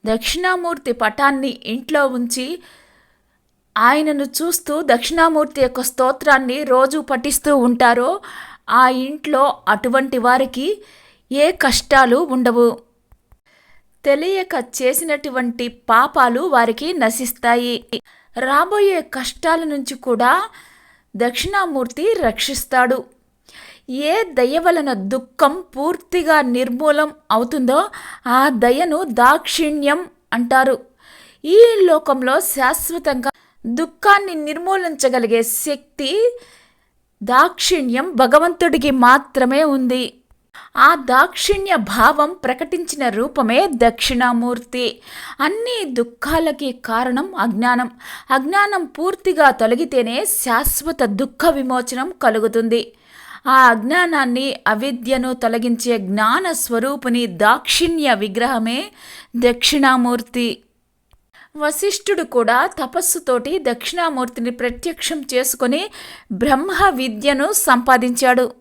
దక్షిణామూర్తి పటాన్ని ఇంట్లో ఉంచి ఆయనను చూస్తూ దక్షిణామూర్తి యొక్క స్తోత్రాన్ని రోజు పఠిస్తూ ఉంటారో ఆ ఇంట్లో అటువంటి వారికి ఏ కష్టాలు ఉండవు. తెలియక చేసినటువంటి పాపాలు వారికి నశిస్తాయి. రాబోయే కష్టాల నుంచి కూడా దక్షిణామూర్తి రక్షిస్తాడు. ఏ దయ వలన దుఃఖం పూర్తిగా నిర్మూలం అవుతుందో ఆ దయను దాక్షిణ్యం అంటారు. ఈ లోకంలో శాశ్వతంగా దుఃఖాన్ని నిర్మూలించగలిగే శక్తి దాక్షిణ్యం భగవంతుడికి మాత్రమే ఉంది. ఆ దాక్షిణ్య భావం ప్రకటించిన రూపమే దక్షిణామూర్తి. అన్ని దుఃఖాలకి కారణం అజ్ఞానం. అజ్ఞానం పూర్తిగా తొలగితేనే శాశ్వత దుఃఖ విమోచనం కలుగుతుంది. ఆ అజ్ఞానాన్ని అవిద్యను తొలగించే జ్ఞాన స్వరూపుని దాక్షిణ్య విగ్రహమే దక్షిణామూర్తి. వశిష్ఠుడు కూడా తపస్సుతోటి దక్షిణామూర్తిని ప్రత్యక్షం చేసుకొని బ్రహ్మ విద్యను సంపాదించాడు.